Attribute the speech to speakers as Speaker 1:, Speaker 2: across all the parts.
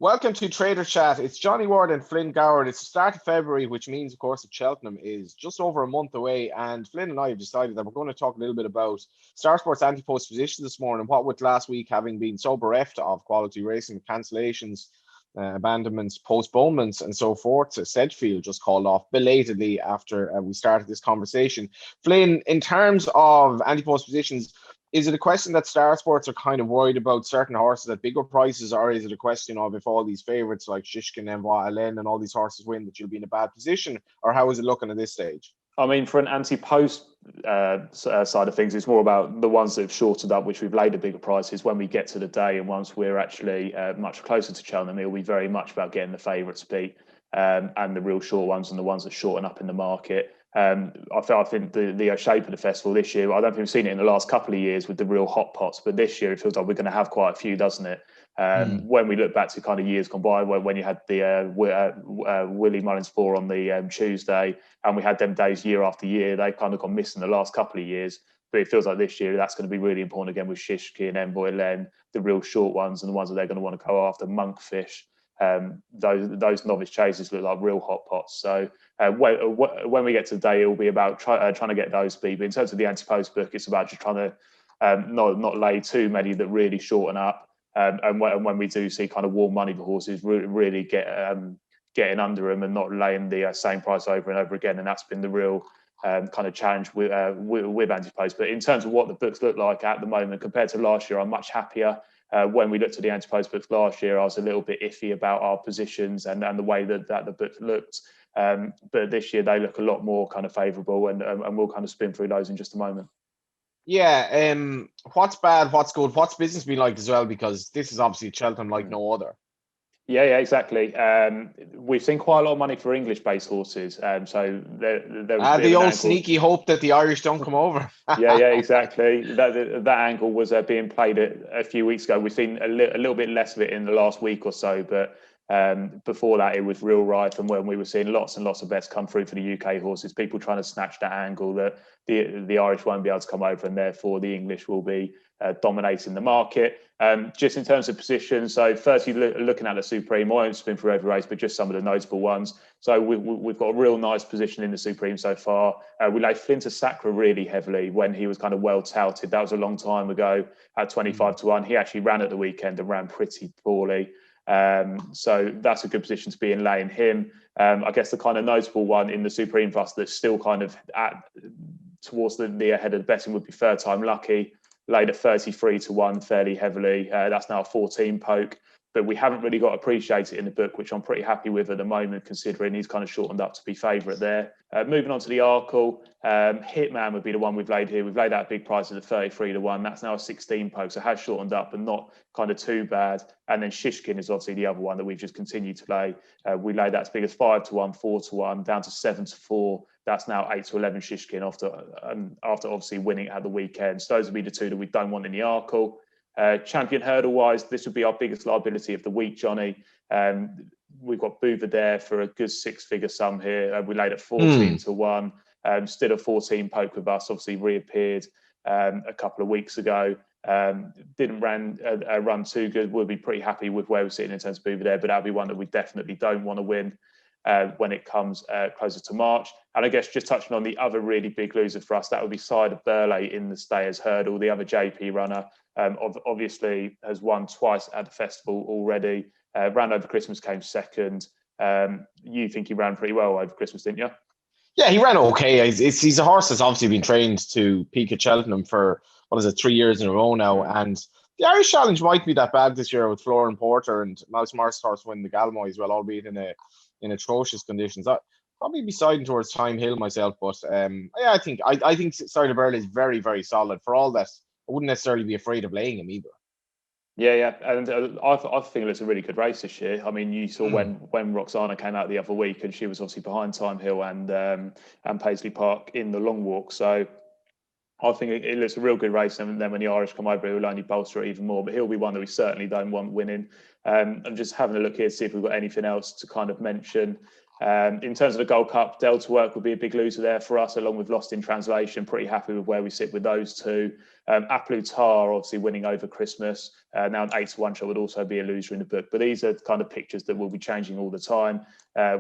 Speaker 1: Welcome to Trader Chat. It's Johnny Ward and Flynn Goward. It's the start of February, which means, of course, that Cheltenham is just over a month away. And Flynn and I have decided that we're going to talk a little bit about Starsports Antepost position this morning. What with last week having been so bereft of quality racing, cancellations, abandonments, postponements, and so forth. Sedgefield just called off belatedly after we started this conversation. Flynn, in terms of Antepost positions, is it a question that Star Sports are kind of worried about certain horses at bigger prices, or is it a question of if all these favourites like Shishkin, Envoy, Alen and all these horses win that you'll be in a bad position, or how is it looking at this stage?
Speaker 2: I mean, for an anti-post side of things, it's more about the ones that have shortened up, which we've laid at bigger prices. When we get to the day and once we're actually much closer to Cheltenham, it'll be very much about getting the favourites beat and the real short ones and the ones that shorten up in the market. I think the shape of the festival this year, I don't think we've seen it in the last couple of years with the real hot pots, but this year it feels like we're going to have quite a few, doesn't it? When we look back to kind of years gone by, when you had the Willie Mullins 4 on the Tuesday, and we had them days year after year, they've kind of gone missing the last couple of years. But it feels like this year that's going to be really important again with Shishkin, Envoy, Len, the real short ones, and the ones that they're going to want to go after, Monkfish. Those novice chasers look like real hot pots. So when we get to the day, it will be about trying to get those beat. But in terms of the anti-post book, it's about just trying to not lay too many that really shorten up. And when we do see kind of warm money for horses, really getting under them and not laying the same price over and over again. And that's been the real kind of challenge with anti-post. But in terms of what the books look like at the moment compared to last year, I'm much happier. When we looked at the anti-post books last year, I was a little bit iffy about our positions and the way that the book looked. But this year they look a lot more kind of favourable, and we'll kind of spin through those in just a moment.
Speaker 1: Yeah, what's bad, what's good, what's business been like as well? Because this is obviously Cheltenham like no other.
Speaker 2: Yeah, exactly. We've seen quite a lot of money for English-based horses. So there was
Speaker 1: the old sneaky hope that the Irish don't come over.
Speaker 2: yeah, exactly. That angle was being played a few weeks ago. We've seen a little bit less of it in the last week or so, but before that, it was real rife. And when we were seeing lots and lots of bets come through for the UK horses, people trying to snatch that angle that the Irish won't be able to come over, and therefore the English will be dominating the market. Just in terms of position, so firstly, looking at the Supreme, I won't spin through every race, but just some of the notable ones. So we've got a real nice position in the Supreme so far. We laid Flynn to Sacre really heavily when he was kind of well touted. That was a long time ago at 25-1. He actually ran at the weekend and ran pretty poorly. So that's a good position to be in, laying him. I guess the kind of notable one in the Supreme for us that's still kind of towards the ahead of the betting would be Third Time Lucky. Laid at 33-1 fairly heavily. That's now a 14 poke, but we haven't really got appreciated in the book, which I'm pretty happy with at the moment, considering he's kind of shortened up to be favourite there. Moving on to the Arkle, Hitman would be the one we've laid here. We've laid out big prices at 33-1. That's now a 16 poke, so it has shortened up, but not kind of too bad. And then Shishkin is obviously the other one that we've just continued to lay. We laid that as big as 5-1, 4-1, down to 7-4. That's now 8-11 Shishkin after obviously winning at the weekend. So those would be the two that we don't want in the Arkle. Champion hurdle wise, this would be our biggest liability of the week, Johnny. We've got Boover there for a good six-figure sum here. We laid at 14-1. Still a 14 poke with us. Obviously reappeared a couple of weeks ago. Didn't run too good. We'll be pretty happy with where we're sitting in terms of Boover there, but that'll be one that we definitely don't want to win when it comes closer to March. And I guess just touching on the other really big loser for us, that would be Cider Burley in the Stayers Hurdle, the other JP runner. Obviously has won twice at the festival already. Ran over Christmas, came second. You think he ran pretty well over Christmas, didn't you?
Speaker 1: Yeah, he ran okay. He's a horse that's obviously been trained to peak at Cheltenham for, 3 years in a row now. And the Irish Challenge might be that bad this year with Florin Porter and Mouse Morris horse winning the Galmoy as well, albeit in atrocious conditions. I'd probably be siding towards Time Hill myself, but yeah, I think Cider Burley is very, very solid. For all that, I wouldn't necessarily be afraid of laying him either. Yeah,
Speaker 2: and I think it's a really good race this year. I mean, you saw when Roxana came out the other week, and she was obviously behind Time Hill and Paisley Park in the long walk. So I think it looks a real good race, and then when the Irish come over, it will only bolster it even more. But he'll be one that we certainly don't want winning. I'm just having a look here to see if we've got anything else to kind of mention. In terms of the Gold Cup, Delta Work will be a big loser there for us, along with Lost in Translation. Pretty happy with where we sit with those two. Aplutar obviously winning over Christmas. Now an 8-1 shot would also be a loser in the book. But these are kind of pictures that will be changing all the time.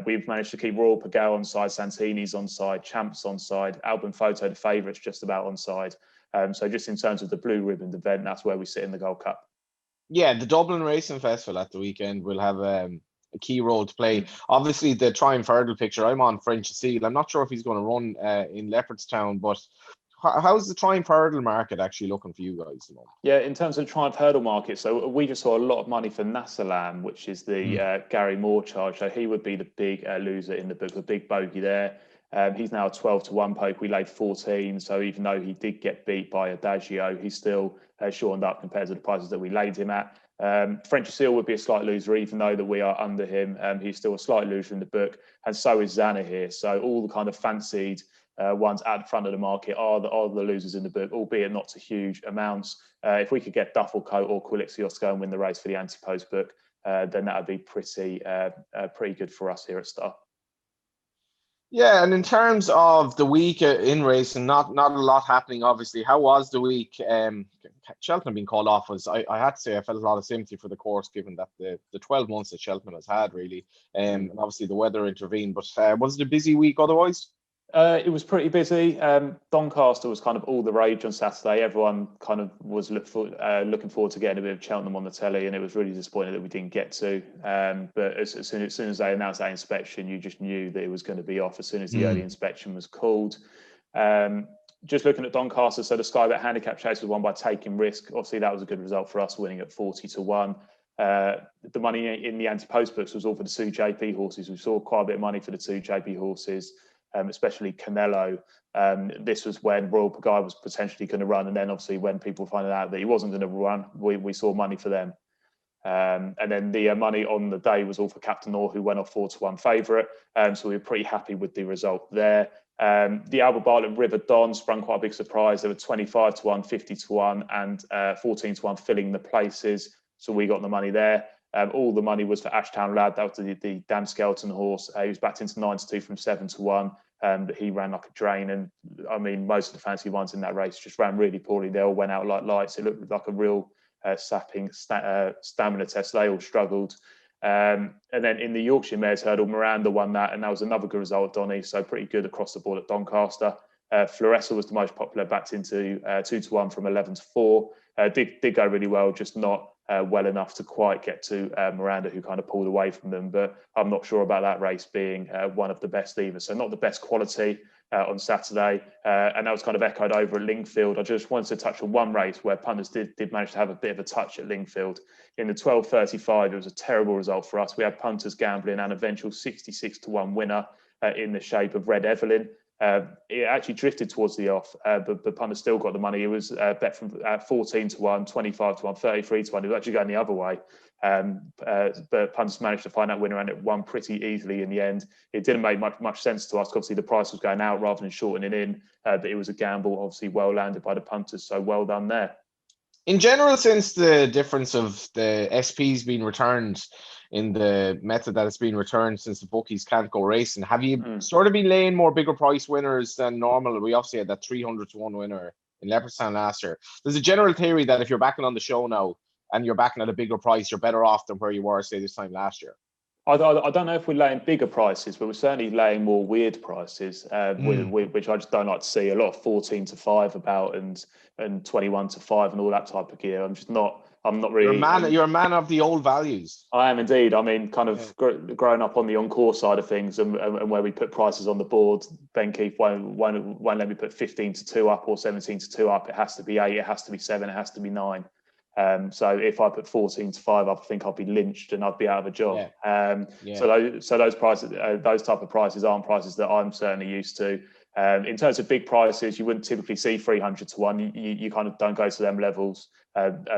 Speaker 2: We've managed to keep Royal Pagao on side, Santini's on side, Champs on side, Album Photo, the favourites, just about on side. So just in terms of the blue ribbon event, that's where we sit in the Gold Cup.
Speaker 1: Yeah, the Dublin Racing Festival at the weekend will have a key role to play. Obviously, the Triumph Hurdle picture, I'm on French Seal. I'm not sure if he's going to run in Leopardstown, but how's the Triumph Hurdle market actually looking for you guys?
Speaker 2: Yeah, in terms of the Triumph Hurdle market, so we just saw a lot of money for Nassalam, which is the Gary Moore charge. So he would be the big loser in the book, the big bogey there. He's now a 12-1 poke. We laid 14. So even though he did get beat by Adagio, he's still shortened up compared to the prices that we laid him at. French Seal would be a slight loser, even though that we are under him. He's still a slight loser in the book, and so is Zana here. So all the kind of fancied ones at the front of the market are the losers in the book, albeit not to huge amounts. If we could get Duffel Coat or Quilixios to go and win the race for the Antepost book, then that would be pretty good for us here at Star.
Speaker 1: Yeah, and in terms of the week in racing, not a lot happening, obviously. How was the week? Cheltenham being called off was, I had to say, I felt a lot of sympathy for the course, given that the 12 months that Cheltenham has had, really. And obviously the weather intervened. But was it a busy week otherwise?
Speaker 2: It was pretty busy. Doncaster was kind of all the rage on Saturday. Everyone kind of was looking forward to getting a bit of Cheltenham on the telly, and it was really disappointing that we didn't get to. But as soon as they announced that inspection, you just knew that it was going to be off as soon as the early inspection was called. Just looking at Doncaster, so the Sky Bet handicap chase was won by Taking Risk. Obviously, that was a good result for us, winning at 40-1. The money in the Antepost books was all for the two JP horses. We saw quite a bit of money for the two JP horses. Especially Canelo. This was when Royal Pagao was potentially going to run, and then obviously when people found out that he wasn't going to run, we saw money for them. And then the money on the day was all for Captain Orr, who went off 4-1 favourite. So we were pretty happy with the result there. The Albert Bartlett River Don sprung quite a big surprise. They were 25-1, 50-1, and 14-1 filling the places. So we got the money there. All the money was for Ashtown Lad. That was the Dan Skelton horse. He was backed into 9-2 from 7-1. But he ran like a drain. And I mean, most of the fancy ones in that race just ran really poorly. They all went out like lights. It looked like a real sapping stamina test. They all struggled. And then in the Yorkshire Mares Hurdle, Miranda won that. And that was another good result, Donny. So pretty good across the board at Doncaster. Floressa was the most popular, backed into 2-1 from 11-4. Did go really well, just not well enough to quite get to Miranda, who kind of pulled away from them. But I'm not sure about that race being one of the best either. So not the best quality on Saturday. And that was kind of echoed over at Lingfield. I just wanted to touch on one race where punters did manage to have a bit of a touch at Lingfield. In the 12:35, it was a terrible result for us. We had punters gambling an eventual 66-1 winner in the shape of Red Evelyn. It actually drifted towards the off, but punters still got the money. It was bet from 14-1, 25-1, 33-1. It was actually going the other way. But punters managed to find that winner, and it won pretty easily in the end. It didn't make much sense to us. Obviously, the price was going out rather than shortening in, but it was a gamble, obviously well landed by the punters. So well done there.
Speaker 1: In general, since the difference of the SPs being returned in the method that it's been returned, since the bookies can't go racing, have you sort of been laying more bigger price winners than normal? We obviously had that 300-1 winner in Leopardstown last year. There's a general theory that if you're backing on the show now and you're backing at a bigger price, you're better off than where you were, say, this time last year.
Speaker 2: I don't know if we're laying bigger prices, but we're certainly laying more weird prices, which I just don't like to see. A lot of 14-5 about and 21-5 and all that type of gear. I'm not really.
Speaker 1: You're a man of the old values.
Speaker 2: I am indeed. I mean, kind of growing up on the on-course side of things and where we put prices on the board, Ben Keefe won't let me put 15-2 up or 17-2 up. It has to be 8, it has to be 7, it has to be 9. So if I put 14-5, I think I'd be lynched and I'd be out of a job. So those prices, those type of prices aren't prices that I'm certainly used to. In terms of big prices, you wouldn't typically see 300-1. You kind of don't go to them levels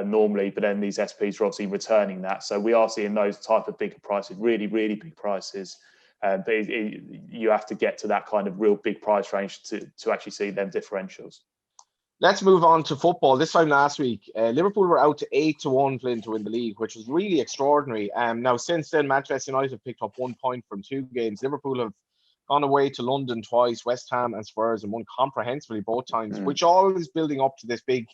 Speaker 2: normally, but then these SPs are obviously returning that. So we are seeing those type of bigger prices, really, really big prices. But you have to get to that kind of real big price range to actually see them differentials.
Speaker 1: Let's move on to football. This time last week, Liverpool were out to 8-1, Flynn, to win the league, which was really extraordinary. Now, since then, Manchester United have picked up 1 point from 2 games. Liverpool have gone away to London twice, West Ham and Spurs, and won comprehensively both times, which all is building up to this big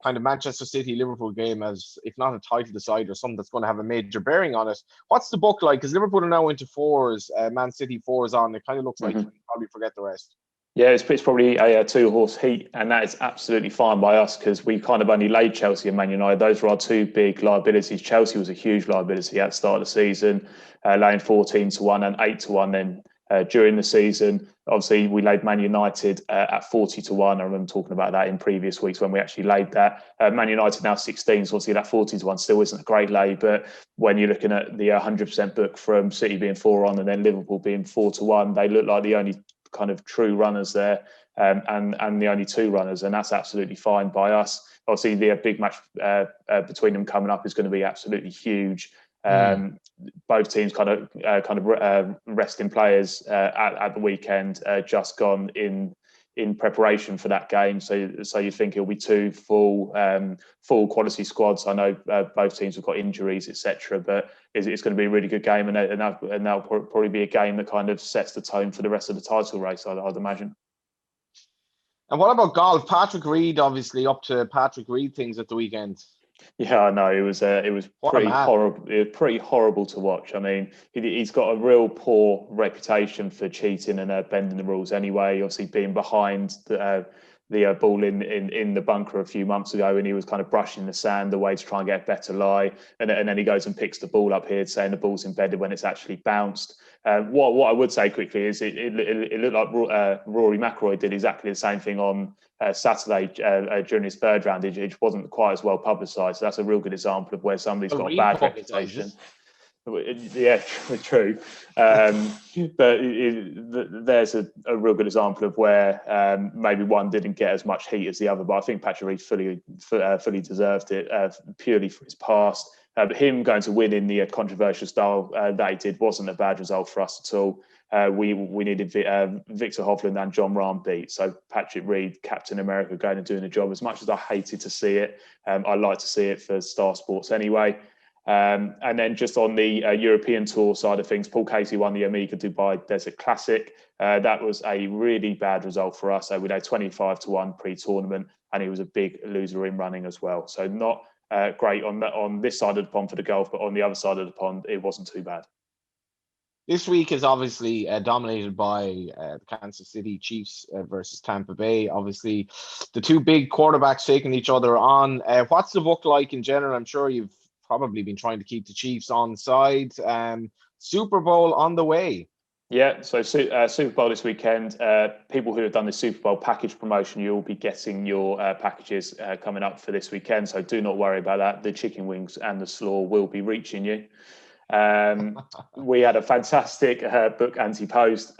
Speaker 1: kind of Manchester City Liverpool game as, if not a title decider, something that's going to have a major bearing on it. What's the book like? Because Liverpool are now into fours, Man City fours on. It kind of looks like you probably forget the rest.
Speaker 2: Yeah, it's probably a two-horse heat, and that is absolutely fine by us because we kind of only laid Chelsea and Man United. Those were our two big liabilities. Chelsea was a huge liability at the start of the season, laying 14-1 and 8-1. Then during the season, obviously, we laid Man United at 40-1. I remember talking about that in previous weeks when we actually laid that. Man United now 16, so obviously that 40-1 still isn't a great lay, but when you're looking at the 100% book from City being 4 on and then Liverpool being 4-1, they look like the only kind of true runners there, and the only two runners, and that's absolutely fine by us. Obviously, the big match between them coming up is going to be absolutely huge. Both teams kind of resting players at the weekend, just gone in preparation for that game. So you think it'll be two full quality squads. I know both teams have got injuries, etc., but it's going to be a really good game, and that'll probably be a game that kind of sets the tone for the rest of the title race, I'd imagine.
Speaker 1: And what about golf? Patrick Reed, obviously up to Patrick Reed things at the weekend.
Speaker 2: Yeah, I know it was pretty horrible. It was pretty horrible to watch. I mean, he's got a real poor reputation for cheating and bending the rules anyway. Obviously, being behind the ball in the bunker a few months ago, and he was kind of brushing the sand away to try and get a better lie, and then he goes and picks the ball up here, saying the ball's embedded when it's actually bounced. What I would say quickly is it looked like Rory McIlroy did exactly the same thing on Saturday during his third round. It wasn't quite as well publicised. So that's a real good example of where somebody's got a bad reputation. Yeah, true. But there's a real good example of where maybe one didn't get as much heat as the other. But I think Patrick Reed fully deserved it purely for his past. But him going to win in the controversial style that he did wasn't a bad result for us at all. We needed Victor Hovland and John Rahm beat. So Patrick Reed, Captain America, going and doing the job. As much as I hated to see it, I like to see it for Star Sports anyway. And then just on the European Tour side of things, Paul Casey won the Omega Dubai Desert Classic. That was a really bad result for us. We had 25-1 pre-tournament, and he was a big loser in running as well. So not great on this side of the pond for the golf, but on the other side of the pond, it wasn't too bad.
Speaker 1: This week is obviously dominated by the Kansas City Chiefs versus Tampa Bay. Obviously, the two big quarterbacks taking each other on. What's the book like in general? I'm sure you've probably been trying to keep the Chiefs on side. Super Bowl on the way.
Speaker 2: Yeah, so Super Bowl this weekend. People who have done the Super Bowl package promotion, you'll be getting your packages coming up for this weekend. So do not worry about that. The chicken wings and the slaw will be reaching you. We had a fantastic book, Antepost,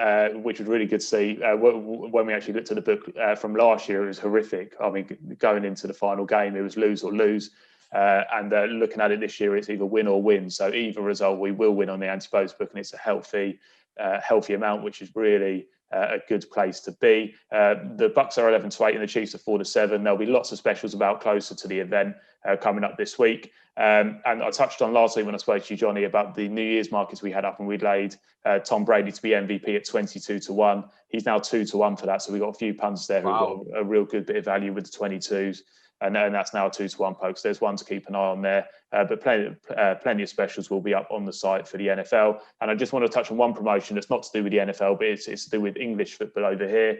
Speaker 2: which was really good to see. When we actually looked at the book from last year, it was horrific. I mean, going into the final game, it was lose or lose. And looking at it this year, it's either win or win. So either result, we will win on the Antepost book, and it's a healthy amount, which is really a good place to be. The Bucks are 11-8 and the Chiefs are 4-7. There'll be lots of specials about closer to the event coming up this week. And I touched on last week when I spoke to you, Johnny, about the New Year's markets we had up, and we'd laid Tom Brady to be MVP at 22-1. He's now 2-1 for that. So we've got a few punters there who've got a real good bit of value with the 22s. And that's now a 2-1 poke. So there's one to keep an eye on there. But plenty of specials will be up on the site for the NFL. And I just want to touch on one promotion that's not to do with the NFL, but it's to do with English football over here.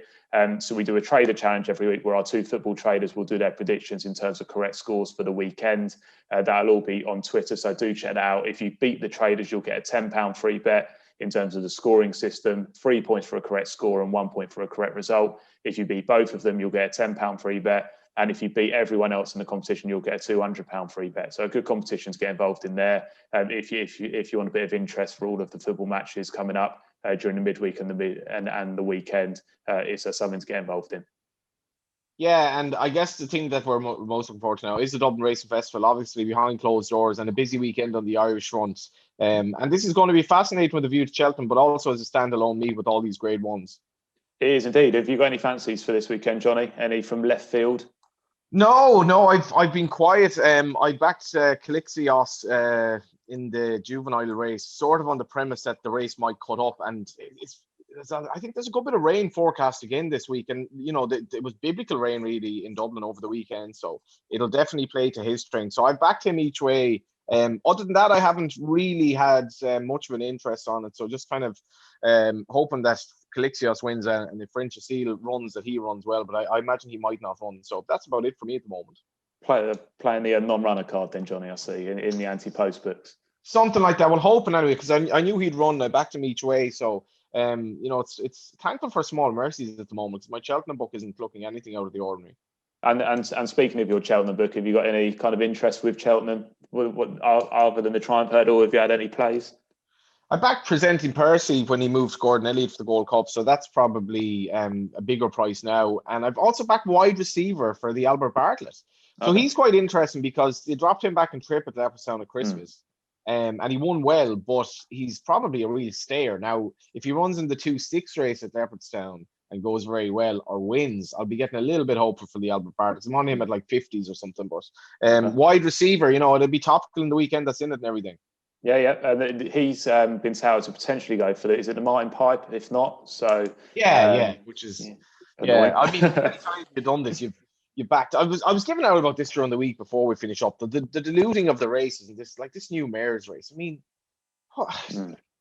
Speaker 2: So we do a trader challenge every week where our two football traders will do their predictions in terms of correct scores for the weekend. That'll all be on Twitter. So do check that out. If you beat the traders, you'll get a £10 free bet in terms of the scoring system, 3 points for a correct score and 1 point for a correct result. If you beat both of them, you'll get a £10 free bet. And if you beat everyone else in the competition, you'll get a £200 free bet. So a good competition to get involved in there. If you want a bit of interest for all of the football matches coming up during the midweek and the weekend, it's something to get involved in.
Speaker 1: Yeah, and I guess the thing that we're most looking forward to now is the Dublin Racing Festival, obviously behind closed doors, and a busy weekend on the Irish front. And this is going to be fascinating with a view to Cheltenham, but also as a standalone meet with all these grade ones.
Speaker 2: It is indeed. Have you got any fancies for this weekend, Johnny? Any from left field?
Speaker 1: No, I've been quiet. I backed Calixios in the juvenile race, sort of on the premise that the race might cut up, and I think there's a good bit of rain forecast again this week, and it was biblical rain really in Dublin over the weekend, so it'll definitely play to his strength. So I backed him each way. Other than that, I haven't really had much of an interest on it, so just kind of hoping that Calixios wins and if French Seal runs, that he runs well, but I imagine he might not run. So that's about it for me at the moment.
Speaker 2: Playing the non-runner card then, Johnny, I see, in the anti-post books.
Speaker 1: Something like that. Well, hoping anyway, because I knew he'd run. I backed him each way. So, it's thankful for small mercies at the moment. My Cheltenham book isn't looking anything out of the ordinary.
Speaker 2: And speaking of your Cheltenham book, have you got any kind of interest with Cheltenham? What other than the Triumph Hurdle, have you had any plays?
Speaker 1: I backed Presenting Percy when he moved Gordon Elliott for the Gold Cup, so that's probably a bigger price now. And I've also backed Wide Receiver for the Albert Bartlett. So he's quite interesting because they dropped him back in trip at Leopardstown at Christmas. And he won well, but he's probably a real stayer. Now, if he runs in the 2-6 race at Leopardstown and goes very well or wins, I'll be getting a little bit hopeful for the Albert Bartlett. I'm on him at like 50s or something, but Wide Receiver, it'll be topical in the weekend that's in it and everything.
Speaker 2: Yeah, and he's been touted to potentially go for is it the Martin Pipe? If not, so
Speaker 1: which is I mean, anytime you've done this, you backed. I was giving out about this during the week before we finish up. The diluting of the races and this new mayor's race. I mean,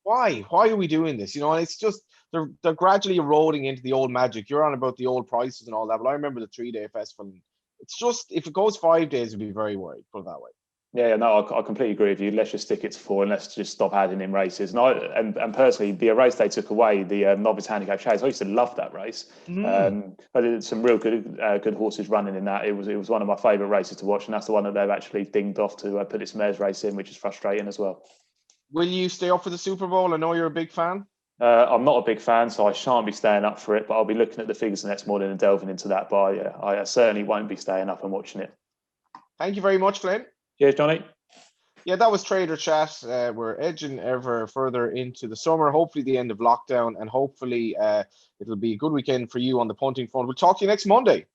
Speaker 1: why are we doing this? And it's just they're gradually eroding into the old magic. You're on about the old prices and all that, but I remember the 3-day festival. It's just if it goes 5 days, I'd be very worried. Put it that way.
Speaker 2: Yeah, no, I completely agree with you. Let's just stick it to 4 and let's just stop adding in races. And personally, the race they took away, the novice handicap chase, I used to love that race. I did some real good horses running in that. It was one of my favourite races to watch, and that's the one that they've actually dinged off to put this mares race in, which is frustrating as well.
Speaker 1: Will you stay up for the Super Bowl? I know you're a big fan.
Speaker 2: I'm not a big fan, so I shan't be staying up for it, but I'll be looking at the figures the next morning and delving into that. But I certainly won't be staying up and watching it.
Speaker 1: Thank you very much, Flynn.
Speaker 2: Cheers, Johnny.
Speaker 1: Yeah, that was Trader Chat. We're edging ever further into the summer, hopefully the end of lockdown, and hopefully it'll be a good weekend for you on the punting front. We'll talk to you next Monday.